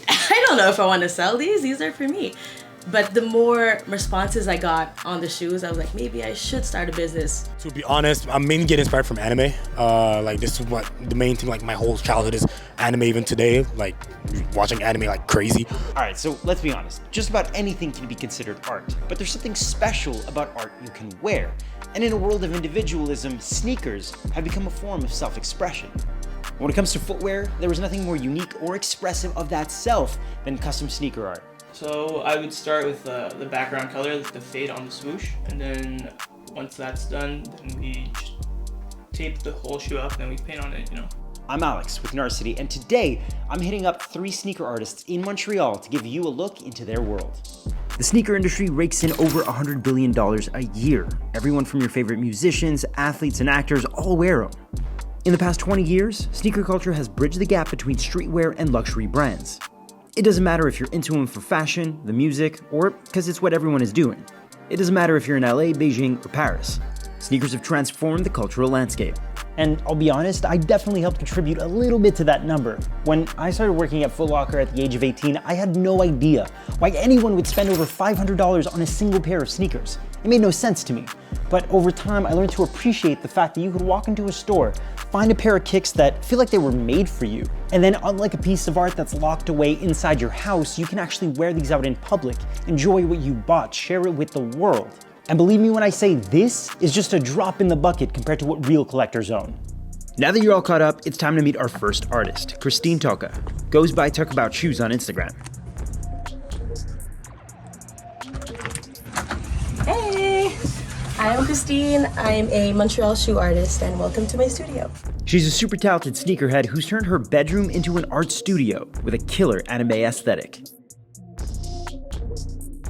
I don't know if I want to sell these. These are for me. But the more responses I got on the shoes, I was like, maybe I should start a business. To be honest, I'm mainly getting inspired from anime. Like this is what the main thing, like my whole childhood is anime even today, like watching anime like crazy. All right, so let's be honest. Just about anything can be considered art, but there's something special about art you can wear. And in a world of individualism, sneakers have become a form of self-expression. When it comes to footwear, there is nothing more unique or expressive of that self than custom sneaker art. So I would start with the background color, the fade on the swoosh, and then once that's done, then we just tape the whole shoe up and then we paint on it, I'm Alex with Narcity, and today I'm hitting up 3 sneaker artists in Montreal to give you a look into their world. The sneaker industry rakes in over $100 billion a year. Everyone from your favorite musicians, athletes, and actors all wear them. In the past 20 years, sneaker culture has bridged the gap between streetwear and luxury brands. It doesn't matter if you're into them for fashion, the music, or because it's what everyone is doing. It doesn't matter if you're in LA, Beijing, or Paris. Sneakers have transformed the cultural landscape. And I'll be honest, I definitely helped contribute a little bit to that number. When I started working at Foot Locker at the age of 18, I had no idea why anyone would spend over $500 on a single pair of sneakers. It made no sense to me. But over time, I learned to appreciate the fact that you could walk into a store, find a pair of kicks that feel like they were made for you. And then unlike a piece of art that's locked away inside your house, you can actually wear these out in public, enjoy what you bought, share it with the world. And believe me when I say this is just a drop in the bucket compared to what real collectors own. Now that you're all caught up, it's time to meet our first artist, Christine Toca. Goes by Talk About Shoes on Instagram. Hey, I'm Christine. I'm a Montreal shoe artist, and welcome to my studio. She's a super talented sneakerhead who's turned her bedroom into an art studio with a killer anime aesthetic.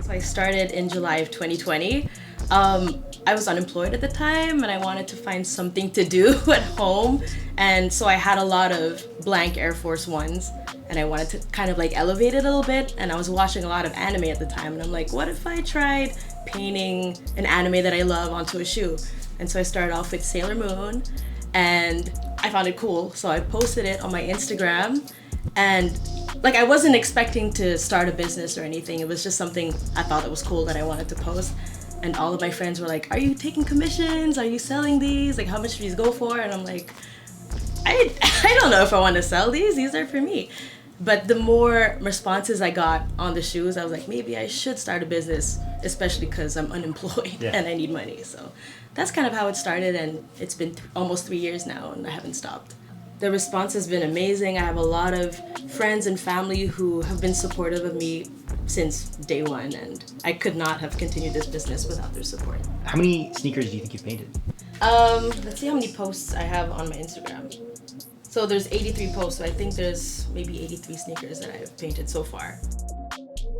So I started in July of 2020. I was unemployed at the time and I wanted to find something to do at home. And so I had a lot of blank Air Force Ones and I wanted to kind of like elevate it a little bit. And I was watching a lot of anime at the time and I'm like, what if I tried painting an anime that I love onto a shoe? And so I started off with Sailor Moon and I found it cool. So I posted it on my Instagram and like I wasn't expecting to start a business or anything. It was just something I thought it was cool that I wanted to post. And all of my friends were like, are you taking commissions? Are you selling these? Like, how much do these go for? And I'm like, I don't know if I want to sell these. These are for me. But the more responses I got on the shoes, I was like, maybe I should start a business, especially because I'm unemployed and I need money. So that's kind of how it started. And it's been almost 3 years now and I haven't stopped. The response has been amazing. I have a lot of friends and family who have been supportive of me since day one, and I could not have continued this business without their support. How many sneakers do you think you've painted? Let's see how many posts I have on my Instagram. So there's 83 posts, so I think there's maybe 83 sneakers that I've painted so far.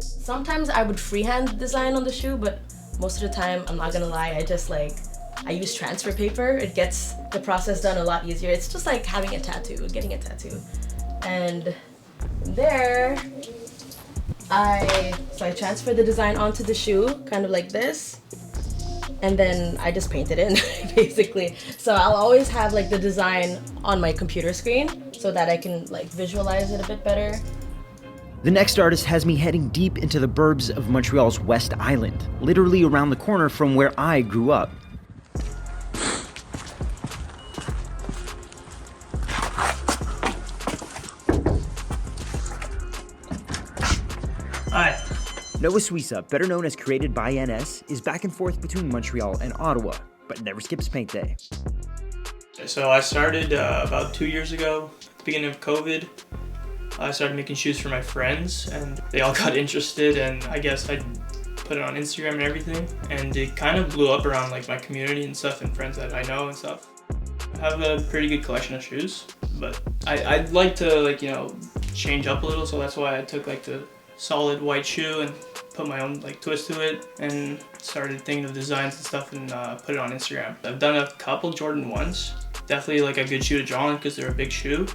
Sometimes I would freehand design on the shoe, but most of the time, I'm not gonna lie, I use transfer paper. It gets the process done a lot easier. It's just like having a tattoo, getting a tattoo. And there, I transfer the design onto the shoe, kind of like this. And then I just paint it in, basically. So I'll always have like the design on my computer screen so that I can like visualize it a bit better. The next artist has me heading deep into the burbs of Montreal's West Island, literally around the corner from where I grew up. Hi. Nova Suissa, better known as Created by NS, is back and forth between Montreal and Ottawa, but never skips paint day. So I started about 2 years ago, at the beginning of COVID. I started making shoes for my friends and they all got interested, and I guess I put it on Instagram and everything, and it kind of blew up around like my community and stuff and friends that I know and stuff. I have a pretty good collection of shoes, but I'd like to change up a little, so that's why I took like the solid white shoe and put my own like twist to it and started thinking of designs and stuff and put it on Instagram. I've done a couple Jordan 1s. Definitely like a good shoe to draw on because they're a big shoe.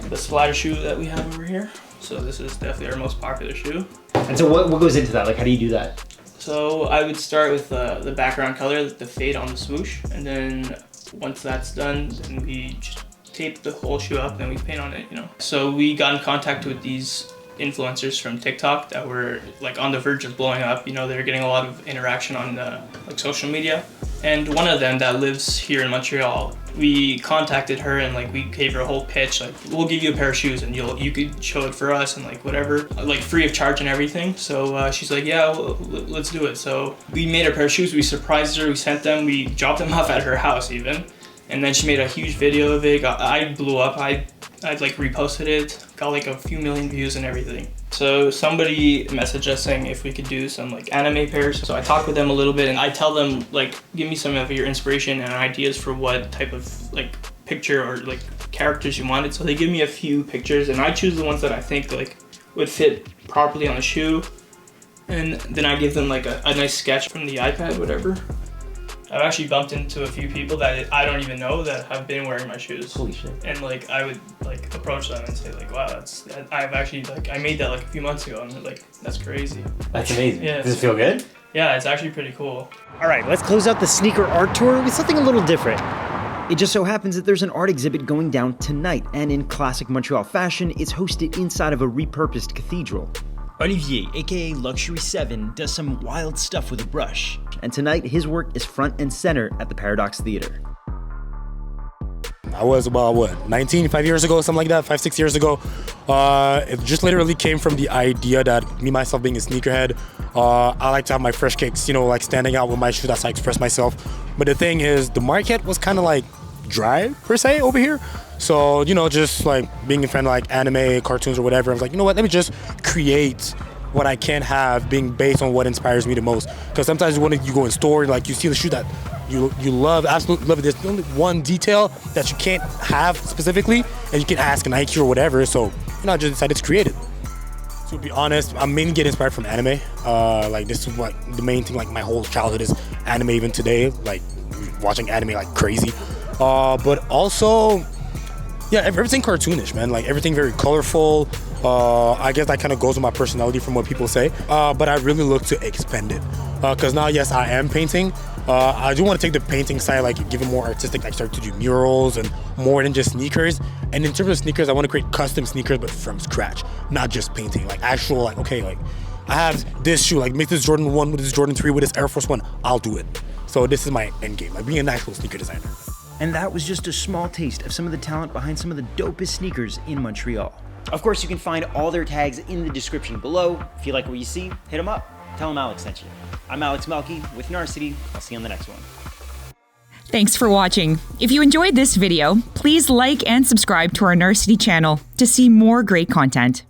The splatter shoe that we have over here. So this is definitely our most popular shoe. And so what goes into that? Like, how do you do that? So I would start with the background color, the fade on the swoosh, and then once that's done, then we just tape the whole shoe up and then we paint on it, So we got in contact with these influencers from TikTok that were like on the verge of blowing up. You know, they're getting a lot of interaction on like social media. And one of them that lives here in Montreal, we contacted her and like we gave her a whole pitch. Like, we'll give you a pair of shoes and you could show it for us and like whatever, like free of charge and everything. So she's like, yeah, well, let's do it. So we made a pair of shoes. We surprised her. We sent them. We dropped them off at her house even. And then she made a huge video of it. I blew up. I like reposted it, got like a few million views and everything. So somebody messaged us saying if we could do some like anime pairs. So I talked with them a little bit and I tell them like, give me some of your inspiration and ideas for what type of like picture or like characters you wanted. So they give me a few pictures and I choose the ones that I think like would fit properly on the shoe. And then I give them like a nice sketch from the iPad, whatever. I've actually bumped into a few people that I don't even know that have been wearing my shoes. Holy shit. And like I would like approach them and say like, wow, I've actually like, I made that like a few months ago and they're like, that's crazy. That's amazing. Yeah, Does it feel good? Yeah, it's actually pretty cool. All right, let's close out the sneaker art tour with something a little different. It just so happens that there's an art exhibit going down tonight, and in classic Montreal fashion, it's hosted inside of a repurposed cathedral. Olivier, aka Luxury 7, does some wild stuff with a brush. And tonight, his work is front and center at the Paradox Theater. I was about, 19, 5 years ago, something like that, 5, 6 years ago. It just literally came from the idea that me, myself being a sneakerhead, I like to have my fresh kicks, you know, like standing out with my shoes, that's how I express myself. But the thing is, the market was kind of like dry, per se, over here. So, you know, just like being a fan of like anime, cartoons or whatever, I was like, you know what, let me just create what I can have being based on what inspires me the most. Because sometimes when you go in store, like you see the shoe that you love, absolutely love it. There's only one detail that you can't have specifically, and you can ask a Nike or whatever. So, you know, I just decided to create it. To be honest, I'm mainly getting inspired from anime. Like this is what the main thing, like my whole childhood is anime even today, like watching anime like crazy. But also, yeah, everything cartoonish, man. Like everything very colorful. I guess that kind of goes with my personality from what people say. But I really look to expand it. Because now, yes, I am painting. I do want to take the painting side, like give it more artistic, like start to do murals and more than just sneakers. And in terms of sneakers, I want to create custom sneakers, but from scratch, not just painting. Like actual, like, okay, like I have this shoe, like make this Jordan 1 with this Jordan 3 with this Air Force 1, I'll do it. So this is my end game, like being an actual sneaker designer. And that was just a small taste of some of the talent behind some of the dopest sneakers in Montreal. Of course, you can find all their tags in the description below. If you like what you see, hit them up. Tell them Alex sent you. I'm Alex Melki with Narcity. I'll see you on the next one. Thanks for watching. If you enjoyed this video, please like and subscribe to our Narcity channel to see more great content.